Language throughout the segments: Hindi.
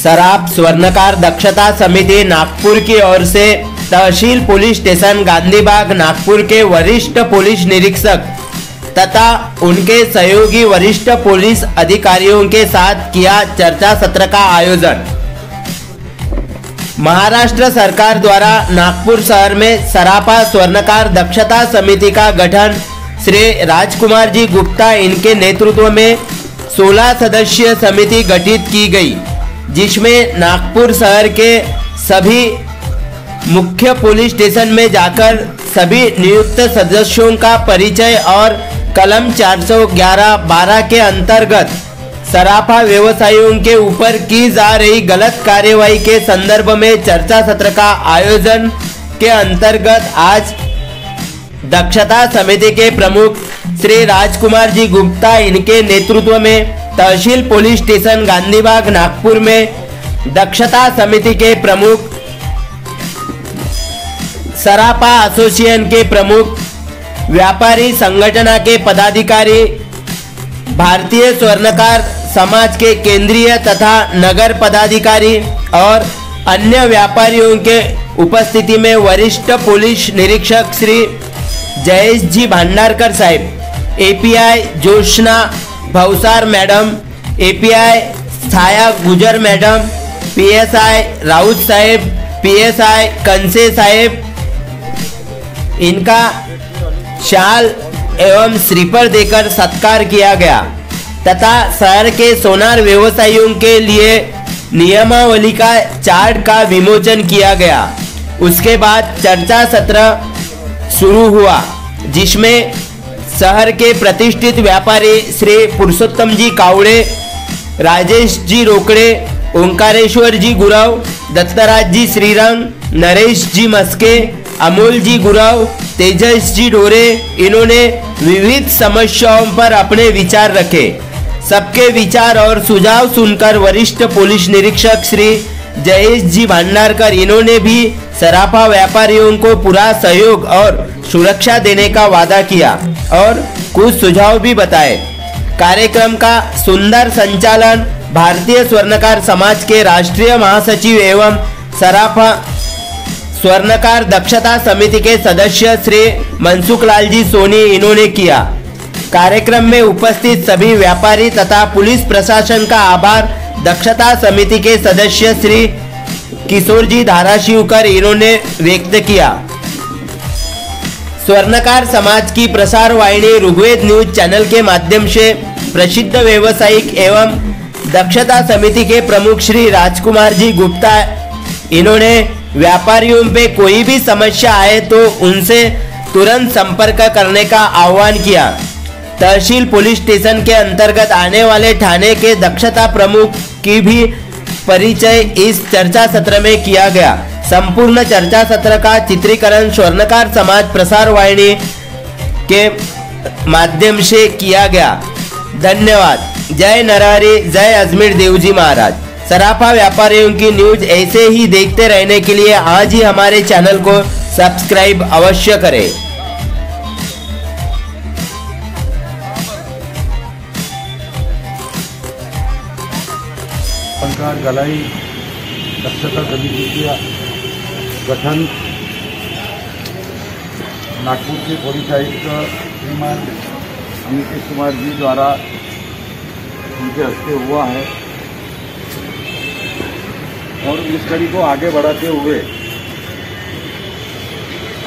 सराफ स्वर्णकार दक्षता समिति नागपुर की ओर से तहसील पुलिस स्टेशन गांधीबाग नागपुर के वरिष्ठ पुलिस निरीक्षक तथा उनके सहयोगी वरिष्ठ पुलिस अधिकारियों के साथ किया चर्चा सत्र का आयोजन। महाराष्ट्र सरकार द्वारा नागपुर शहर में सराफा स्वर्णकार दक्षता समिति का गठन श्री राजकुमार जी गुप्ता इनके नेतृत्व में 16 सदस्यीय समिति गठित की गई, जिसमें नागपुर शहर के सभी मुख्य पुलिस स्टेशन में जाकर सभी नियुक्त सदस्यों का परिचय और कलम 411-12 के अंतर्गत सराफा व्यवसायियों के ऊपर की जा रही गलत कार्यवाही के संदर्भ में चर्चा सत्र का आयोजन के अंतर्गत आज दक्षता समिति के प्रमुख श्री राजकुमार जी गुप्ता इनके नेतृत्व में तहसील पुलिस स्टेशन गांधीबाग नागपुर में दक्षता समिति के प्रमुख, सराफा एसोसिएशन के प्रमुख, व्यापारी संगठन के पदाधिकारी, भारतीय स्वर्णकार समाज के केंद्रीय तथा नगर पदाधिकारी और अन्य व्यापारियों के उपस्थिति में वरिष्ठ पुलिस निरीक्षक श्री जयेश जी भांडारकर साहब, API Joshna Bhavsar madam, API Chhaya Gujar madam, PSI Raut साहेब, पीएसआई कंसे साहेब, इनका शाल एवं श्रीफल देकर सत्कार किया गया तथा शहर के सोनार व्यवसायियों के लिए नियमावली का चार्ट का विमोचन किया गया। उसके बाद चर्चा सत्र शुरू हुआ, जिसमें शहर के प्रतिष्ठित व्यापारी श्री पुरुषोत्तम जी कावड़े, राजेश जी रोकड़े, ओंकारेश्वर जी गुराव, दत्तराज जी श्रीरंग, नरेश जी मस्के, अमोल जी गुराव, तेजस जी डोरे, इन्होंने विविध समस्याओं पर अपने विचार रखे। सबके विचार और सुझाव सुनकर वरिष्ठ पुलिस निरीक्षक श्री जयेश जी भांडारकर इन्होंने भी सराफा व्यापारियों को पूरा सहयोग और सुरक्षा देने का वादा किया और कुछ सुझाव भी बताए। कार्यक्रम का सुंदर संचालन भारतीय स्वर्णकार समाज के राष्ट्रीय महासचिव एवं सराफा स्वर्णकार दक्षता समिति के सदस्य श्री मनसुख लाल जी सोनी इन्होंने किया। कार्यक्रम में उपस्थित सभी व्यापारी तथा पुलिस प्रशासन का आभार दक्षता समिति के सदस्य श्री किशोर जी धाराशिवकर इन्होंने व्यक्त किया। स्वर्णकार समाज की प्रसार वाहिनी ऋग्वेद न्यूज चैनल के माध्यम से प्रसिद्ध व्यवसायिक एवं दक्षता समिति के प्रमुख श्री राजकुमार जी गुप्ता इन्होंने व्यापारियों पे कोई भी समस्या आए तो उनसे तुरंत संपर्क करने का आह्वान किया। तहसील पुलिस स्टेशन के अंतर्गत आने वाले थाने के दक्षता प्रमुख की भी परिचय इस चर्चा सत्र में किया गया। संपूर्ण चर्चा सत्र का चित्रीकरण स्वर्णकार समाज प्रसार वाहिनी के माध्यम से किया गया। धन्यवाद। जय नरहरि, जय अजमेर देवजी महाराज। सराफा व्यापारियों की न्यूज ऐसे ही देखते रहने के लिए आज ही हमारे चैनल को सब्सक्राइब अवश्य करें। स्वर्णकार गलाई दक्षता समिति का गठन नागपुर के पुलिस आयुक्त श्रीमान नीतीश कुमार जी द्वारा उनके हस्ते हुआ है और इस कड़ी को आगे बढ़ाते हुए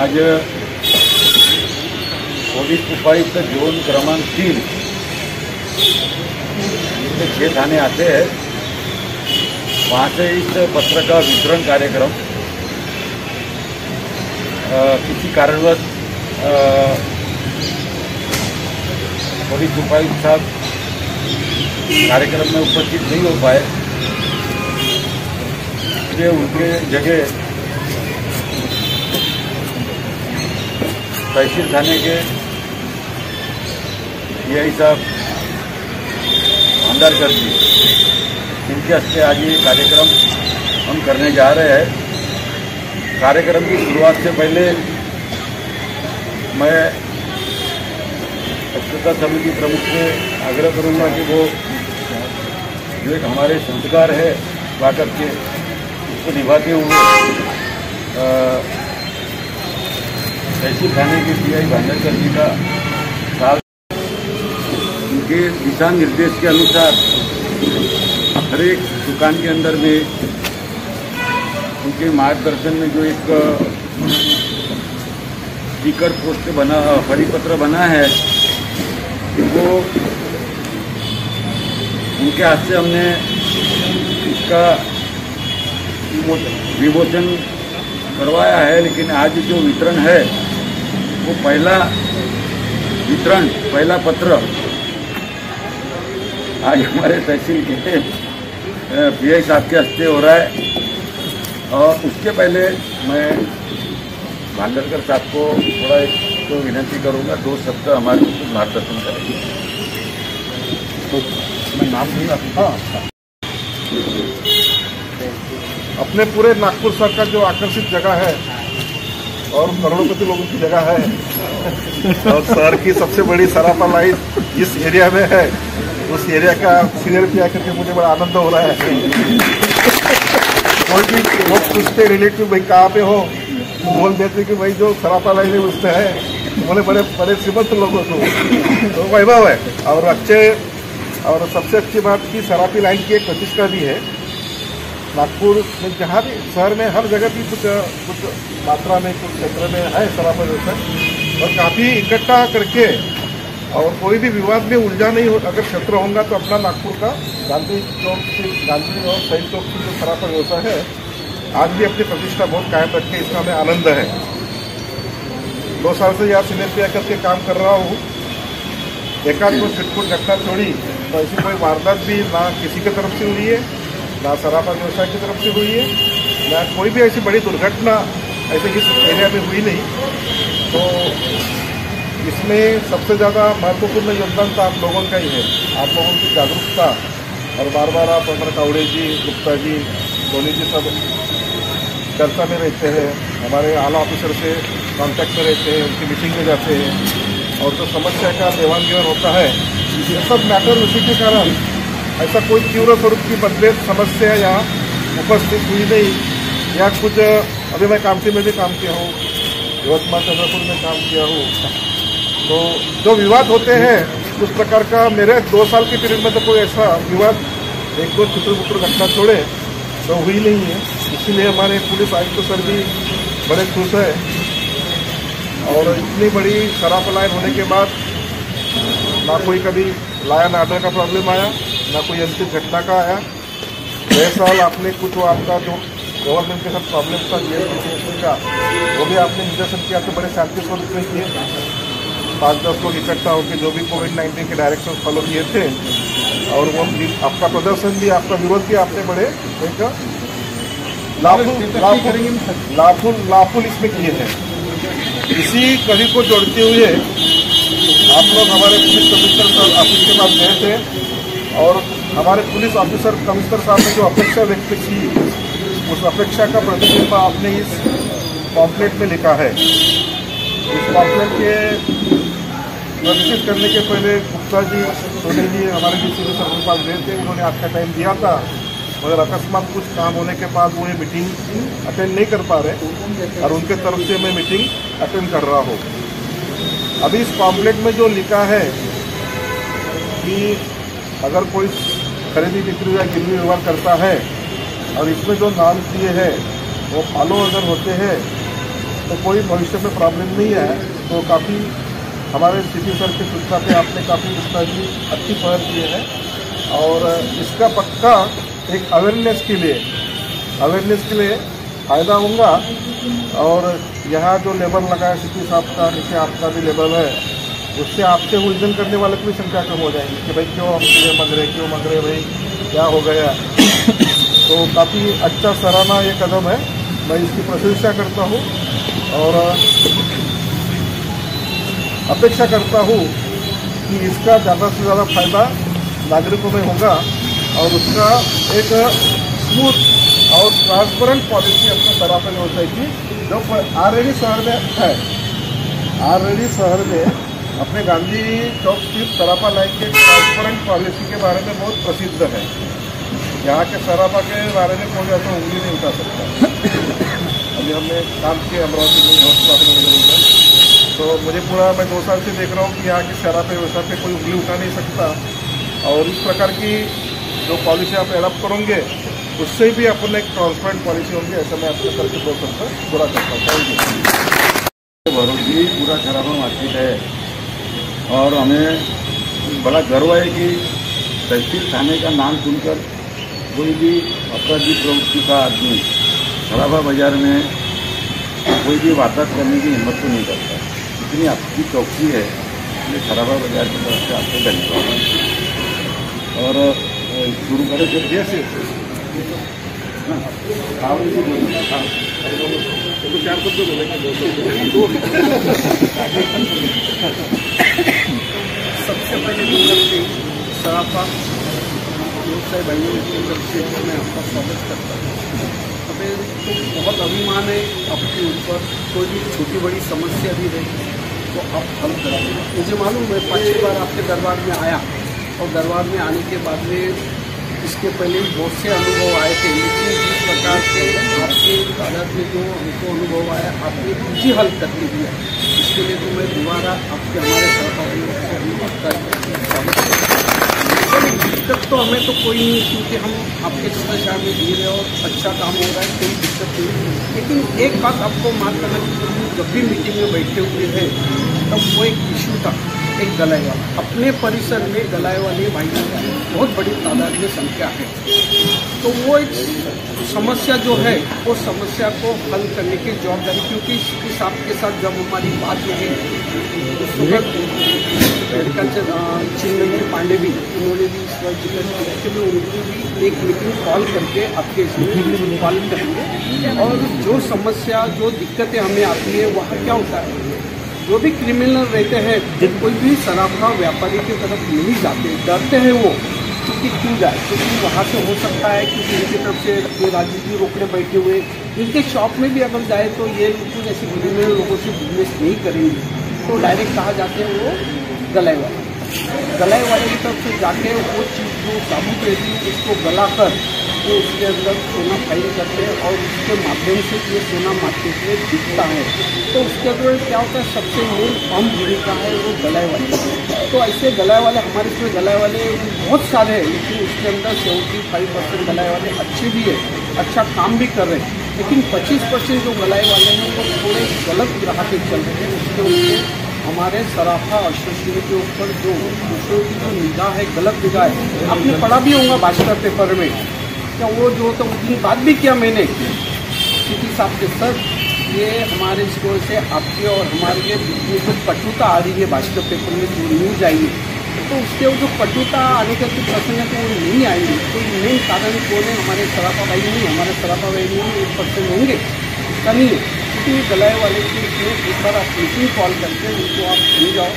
आज पुलिस उपायुक्त जोन क्रमांक 3 जिसमें 6 थाने आते हैं, वहाँ से इस पत्र का वितरण कार्यक्रम किसी कारणवश पुलिस उपायुक्त साहब कार्यक्रम में उपस्थित नहीं हो पाए, इसलिए उनके जगह तहसील थाने के DI साहब भांडारकर जी, इनके हस्ते आज ये कार्यक्रम हम करने जा रहे हैं। कार्यक्रम की शुरुआत से पहले मैं दक्षता समिति प्रमुख से आग्रह करूंगा कि वो जो एक हमारे संस्कार है ला करके उसको निभाते हुए तहसील थाने के पीआई भांडरकर जी का साल उनके दिशा निर्देश के अनुसार हर एक दुकान के अंदर में उनके मार्गदर्शन में जो एक स्टिकर पोस्ट बना, परिपत्र बना है, वो उनके हाथ से हमने इसका विमोचन करवाया है। लेकिन आज जो वितरण है वो पहला वितरण, पहला पत्र आज हमारे तहसील के पीआई साहब के हस्ते हो रहा है। और उसके पहले मैं भांडरकर साहब को थोड़ा एक तो विनती करूंगा, 2 शब्द हमारे मार्गदर्शन करेंगे। तो मैं नाम नहीं रखता। अपने पूरे नागपुर शहर का जो आकर्षित जगह है और करोड़पति लोगों की जगह है और शहर की सबसे बड़ी सराफा लाइन जिस एरिया में है, उस एरिया का सीनियरिटी आकर के मुझे बड़ा आनंद हो रहा है। कोई भी लोग पूछते रिलेटिव भाई कहाँ पे हो, बोल देते कि भाई जो सराफा लाइन है उसमें है। बोले बड़े बड़े श्रीमंत लोगों को तो वैभव है। और अच्छे और सबसे अच्छी बात की सराफी लाइन की एक प्रतिष्ठा भी है नागपुर में। जहाँ भी शहर में हर जगह भी कुछ मात्रा में, कुछ क्षेत्र में है सराफा व्यवसाय और काफ़ी इकट्ठा करके और कोई भी विवाद में उलझा नहीं हो अगर क्षेत्र होगा तो अपना नागपुर का गांधी चौक से, गांधी और शहीद चौक की जो सराफा व्यवसाय है आज भी अपनी प्रतिष्ठा बहुत कायम रखे, इसका हमें आनंद है। 2 साल से यहाँ सीनियर आकर के काम कर रहा हूँ। एकाध को छिटपुट घटना छोड़ी तो ऐसी कोई वारदात भी ना किसी की तरफ से हुई है, ना सराफा व्यवसाय की तरफ से हुई है, ना कोई भी ऐसी बड़ी दुर्घटना ऐसे इस एरिया में हुई नहीं। तो इसमें सबसे ज़्यादा महत्वपूर्ण योगदान तो आप लोगों का ही है, आप लोगों की जागरूकता। और बार बार आप अमर कावड़े जी, गुप्ता जी, धोनी जी सब चर्चा में रहते हैं, हमारे आला ऑफिसर से कांटेक्ट में रहते हैं, उनकी मीटिंग में जाते हैं और जो समस्या का देवान घेवान होता है ये सब मैटर उसी के कारण ऐसा कोई तीव्र स्वरूप की मतभेद समस्या यहाँ उपस्थित हुई नहीं। या कुछ अभी मैं कामठी में भी काम किया हूँ, यवतमाल चंद्रपुर में काम किया हूँ, तो जो विवाद होते हैं उस प्रकार का मेरे 2 साल के पीरियड में तो कोई ऐसा विवाद 1-2 छुटर घटना छोड़े तो हुई नहीं है। इसीलिए हमारे पुलिस आयुक्त सर भी बड़े खुश है। और इतनी बड़ी सराफा लाइन होने के बाद ना कोई कभी लायन आर्डर का प्रॉब्लम आया, ना कोई ऐसी घटना का आया। 6 साल आपने कुछ आपका जो गवर्नमेंट के साथ प्रॉब्लम था जीएसटी का, वो भी आपने निर्देशन किया तो बड़े शांति स्वरूप में किए। 5-10 लोग इकट्ठा होकर जो भी कोविड-19 के डायरेक्शन फॉलो किए थे और वो आपका प्रदर्शन भी, आपका विरोध भी आपने बड़े एक लाफुल इसमें किए हैं। इसी कड़ी को जोड़ते हुए आप लोग हमारे पुलिस कमिश्नर ऑफिस के पास गए थे और हमारे पुलिस ऑफिसर कमिश्नर साहब ने जो अपेक्षा व्यक्त की, उस अपेक्षा का प्रतिबिंब आपने इस पॉम्पलेट में लिखा है। इस पॉम्पलेट के प्रदर्शित करने के पहले गुप्ता जी, सोनी जी हमारे डीसी सर के पास गए थे, उन्होंने आपका टाइम दिया था मगर अकस्मात कुछ काम होने के बाद वो ये मीटिंग अटेंड नहीं कर पा रहे और उनके तरफ से मैं मीटिंग अटेंड कर रहा हूँ। अभी इस पॉम्पलेट में जो लिखा है कि अगर कोई खरीदी बिक्री या गिरवी व्यवहार करता है और इसमें जो नाम दिए हैं वो फॉलो अगर होते हैं तो कोई भविष्य में प्रॉब्लम नहीं है। तो काफ़ी हमारे सीपी सर की सूचना पे आपने काफ़ी इसका भी अच्छी पहल की है और इसका पक्का एक अवेयरनेस के लिए फ़ायदा होगा। और यहाँ जो लेबल लगाया सीपी साहब का, नीचे आपका भी लेबल है, उससे आपसे उलझन करने वाले की भी संख्या कम हो जाएगी कि भाई क्यों हम ये मांग रहे भाई क्या हो गया। तो काफ़ी अच्छा सराहना ये कदम है, मैं इसकी प्रशंसा करता हूँ और अपेक्षा करता हूँ कि इसका ज़्यादा से ज़्यादा फायदा नागरिकों में होगा और उसका एक स्मूथ और ट्रांसपेरेंट पॉलिसी अपने सराफा व्यवसाय की जो ऑलरेडी शहर में है। ऑलरेडी शहर में अपने गांधी चौक स्थित सराफा लाइन के ट्रांसपेरेंट पॉलिसी के बारे में बहुत प्रसिद्ध है। यहाँ के सराफा के बारे में कोई ऐसा उंगली नहीं उठा सकता। अभी हमने काम किया अमरावती में हॉस्पिटल, तो मुझे पूरा मैं 2 साल से देख रहा हूँ कि यहाँ की सराफा व्यवस्था पे कोई उंगली उठा नहीं सकता। और इस प्रकार की जो पॉलिसी आप एडॉप्ट करोगे उससे भी अपन एक ट्रांसपेरेंट पॉलिसी होगी, ऐसा मैं अपने तरफ से बोल सकता पूरा करता हूँ। Thank you. भरूच पूरा खराबा मार्केट है और हमें बड़ा गर्व है कि तहसील थाने का नाम सुनकर कोई भी अपराधी प्रवृत्ति का आदमी खराबा बाजार में कोई भी वारदात करने की हिम्मत तो नहीं करता। इतनी आपकी चौकसी है, इसलिए खराबा बाजार की तरफ से आपको धन्यवाद। और शुरू करें फिर जैसे सबसे पहले तो सराफा व्यवसाय भाइयों की तरफ से मैं आपका स्वागत करता हूँ। हमें तो बहुत अभिमान है आपके ऊपर, कोई भी छोटी बड़ी समस्या भी रही तो आप हल कराएंगे। मुझे मालूम है 5-6 बार आपके दरबार में आया और दरबार में आने के बाद में इसके पहले बहुत से अनुभव आए थे, लेकिन जिस प्रकार से आपके अदालत में जो हमको अनुभव आया आपने मुझे हल करके दिया, इसके लिए तो मैं दोबारा आपके हमारे दिक्कत तो हमें तो कोई नहीं, क्योंकि हम आपके शिक्षा में दिए रहे और अच्छा काम हो रहा है, कोई दिक्कत नहीं। लेकिन एक बात आपको मान करना कि जब भी मीटिंग में बैठे हुए हैं तब वो एक इशू था, एक गलाय वाला। अपने परिसर में गलाय वाले भाइयों की बहुत बड़ी तादाद में संख्या है, तो वो एक समस्या जो है वो समस्या को हल करने की जवाबदारी, क्योंकि इस आपके साथ जब हमारी बात रही उस वक्त चिन्मय पांडे भी उन्होंने भी इस जिले में उनको भी एक मीटिंग कॉल करके आपके इसमें कॉल करेंगे। और जो समस्या जो दिक्कतें हमें आती है वहाँ क्या होता है, जो भी क्रिमिनल रहते हैं कोई भी सराफा व्यापारी की तरफ नहीं जाते, डरते हैं वो, क्योंकि क्यों जाए, क्योंकि वहाँ से हो सकता है क्योंकि इनकी तरफ से ये राजू जी रोकने बैठे हुए, इनके शॉप में भी अगर जाए तो ये कुछ ऐसे क्रिमिनल लोगों से बिजनेस नहीं करेंगे, तो डायरेक्ट कहा जाते हैं वो गलाय वाले की तरफ से जाके वो चीज़ जो साबुत रहती है उसको गलाकर वो उसके अंदर सोना फाइल करते हैं और उसके माध्यम से ये सोना मार्केट में बिकता है। तो उसके अंदर क्या होता है, सबसे मेन अहम भूमिका है वो गलाय वाले। तो ऐसे गलाय वाले हमारे इसमें गलाय वाले बहुत सारे हैं, लेकिन उसके अंदर 75% गलाय वाले अच्छे भी है, अच्छा काम भी कर रहे हैं, लेकिन 25% जो गलाय वाले हैं वो थोड़े गलत ग्राहक चल रहे हैं। उसके ऊपर हमारे सराफा एसोसिएशन के ऊपर जो दूसरों की जो निगाह है, गलत निगाह है, आपने पढ़ा भी होगा भास्कर पेपर में, क्या वो जो तो उस दिन बात भी किया मैंने सिटी साहब के सर, ये हमारे स्टोर से आपके और हमारे ये जो कटुता आ रही है भास्कर पेपर में जो न्यूज आई है, तो उसके जो कटुता आने का जो प्रश्न है तो वो नहीं आएंगे। तो मेन कारण कौन है, हमारे सराफा भाई नहीं, हमारे सराफा भाई नहीं 1% होंगे, इसका नहीं है। क्योंकि गलाय वाले के इसमें एक बार आप मीटिंग कॉल करके उनको आप समझाओ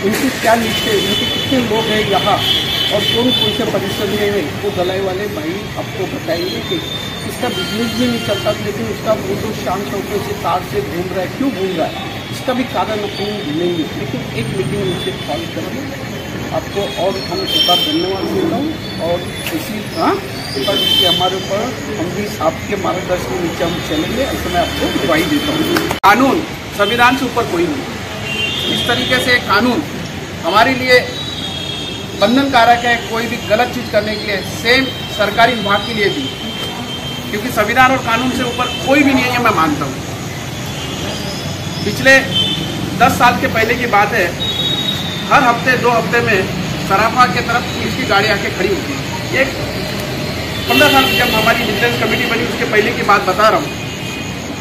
उनकी क्या नीड है, उनके कितने लोग हैं यहाँ और कौन कौन से परिसर में है, वो गलाय वाले भाई आपको बताएंगे कि इसका बिजनेस भी नहीं चलता, लेकिन उसका वो जो शांत होकर से कार से घूम रहा है, क्यों घूम रहा है, इसका भी कारण अपन ढूंढेंगे। लेकिन एक मीटिंग उनसे कॉल करके आपको और हम एक बार धन्यवाद देता हूँ और इसी इसके हमारे ऊपर हम भी आपके मार्गदर्शन के नीचे हम चलेंगे, ऐसे मैं आपको गवाही देता हूँ। कानून संविधान से ऊपर कोई नहीं, इस तरीके से कानून हमारे लिए बंधनकारक है कोई भी गलत चीज़ करने के लिए, सेम सरकारी विभाग के लिए भी, क्योंकि संविधान और कानून से ऊपर कोई भी नहीं है, मैं मानता हूँ। पिछले 10 साल के पहले की बात है, हर हफ्ते 2 हफ्ते में सराफा के तरफ पुलिस की गाड़ी आके खड़ी होती है। एक 15 साल जब हमारी विजिलेंस कमेटी बनी उसके पहले की बात बता रहा हूँ,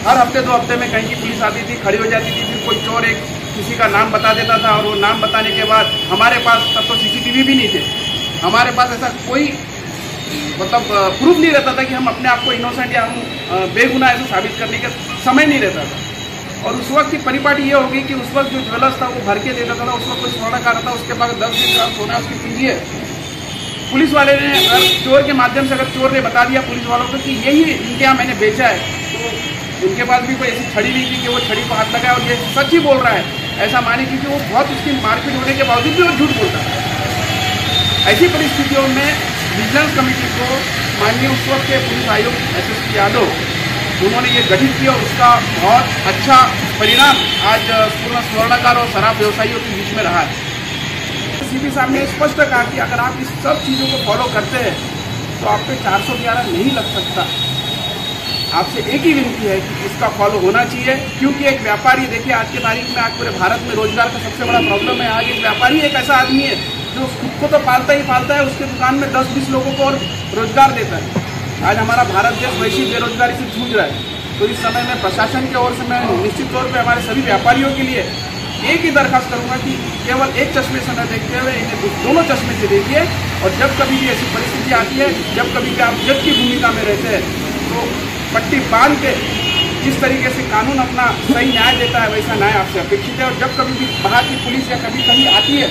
हर हफ्ते 2 हफ्ते में कहीं की पुलिस आती थी, खड़ी हो जाती थी, फिर कोई चोर एक किसी का नाम बता देता था और वो नाम बताने के बाद हमारे पास तब तो CCTV भी नहीं थे, हमारे पास ऐसा कोई मतलब प्रूफ नहीं रहता था कि हम अपने आप को इनोसेंट या हम बेगुनाह ऐसा साबित करने का समय नहीं रहता था। और उस वक्त की परिपाटी ये होगी कि उस वक्त जो ज्वेलर्स था वो भर के देता था, उस वक्त कोई सोना का रहा था, उसके बाद 10 दिन का सोना उसकी पीजिए। पुलिस वाले ने अगर चोर के माध्यम से अगर चोर ने बता दिया पुलिस वालों को कि यही इनके यहाँ मैंने बेचा है, तो उनके पास भी कोई ऐसी छड़ी नहीं थी कि वो छड़ी को हाथ लगाए और ये सच ही बोल रहा है ऐसा माने, क्योंकि वो बहुत उसकी मारपीट होने के बावजूद भी वो झूठ बोलता है। ऐसी परिस्थितियों में विजिलेंस कमेटी को माननीय उस वक्त के पुलिस आयुक्त SSP यादव, उन्होंने ये गठित किया, उसका बहुत अच्छा परिणाम आज पूर्ण स्वर्णकार और शराब व्यवसायियों के बीच में रहा है। CP साहब ने स्पष्ट कहा कि अगर आप इस सब चीज़ों को फॉलो करते हैं तो आप पे 411 नहीं लग सकता। आपसे एक ही विनती है कि इसका फॉलो होना चाहिए, क्योंकि एक व्यापारी, देखिए आज की तारीख में, आज पूरे भारत में रोजगार का सबसे बड़ा प्रॉब्लम है। आज एक व्यापारी एक ऐसा आदमी है जो खुद को तो पालता ही पालता है, उसके दुकान में 10-20 लोगों को और रोजगार देता है। आज हमारा भारत देश वैसी बेरोजगारी से जूझ रहा है। तो इस समय में प्रशासन की ओर से मैं निश्चित तौर पर हमारे सभी व्यापारियों के लिए एक ही दरखास्त करूंगा कि केवल एक चश्मे से न देखते हुए इन्हें दोनों चश्मे से देखिए, और जब कभी भी ऐसी परिस्थिति आती है, जब कभी भी आप जज की भूमिका में रहते हैं, तो पट्टी बांध के जिस तरीके से कानून अपना सही न्याय देता है वैसा न्याय आपसे अपेक्षित है। और जब कभी भी बाहर की पुलिस या कभी कहीं आती है,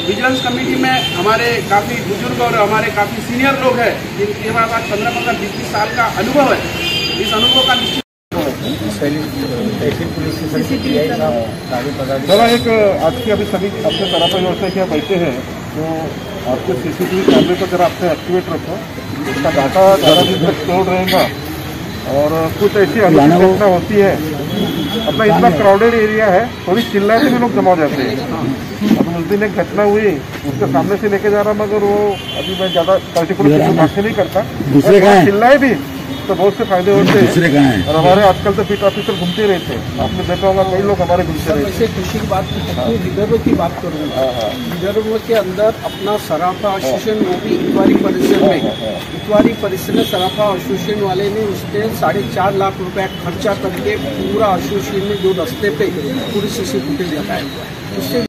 विजिलेंस कमेटी में हमारे काफ़ी बुजुर्ग और हमारे काफ़ी सीनियर लोग हैं जिनके पास आज 15-20 साल का अनुभव है। इस अनुभव का निश्चित चला एक आज की अभी सभी अपने सराफा व्यवसाय क्या बैठे हैं, तो आपके CCTV कैमरे को जरा आपसे एक्टिवेट रखो, उसका डाटा ज़्यादा दिन तक स्टोर रहेगा। और कुछ ऐसी अनुचित घटना होती है, अपना इतना क्राउडेड एरिया है, थोड़ी चिल्लाने में लोग जमा हो जाते हैं। अब उस दिन एक घटना हुई, उसके सामने से लेके जा रहा, मगर वो अभी मैं ज़्यादा पर्टिकुलर बात नहीं करता, चिल्लाए भी तो बहुत से फायदे होते हैं। और हमारे आजकल तो पीट ऑफिसर घूमते रहते हैं, आपने देखा होगा कई लोग हमारे घूमते रहते हैं। इससे खुशी की बात विदर्भ की बात करूँगा। विदर्भ के अंदर अपना सराफा एसोसिएशन, वो भी इतवारी परिसर में, इतवारी परिसर में सराफा एसोसिएशन वाले ने उसने 4.5 लाख रुपया खर्चा करके पूरा एसोसिएशन में जो रास्ते पे पूरी CCTV फुटेज लगाया, उससे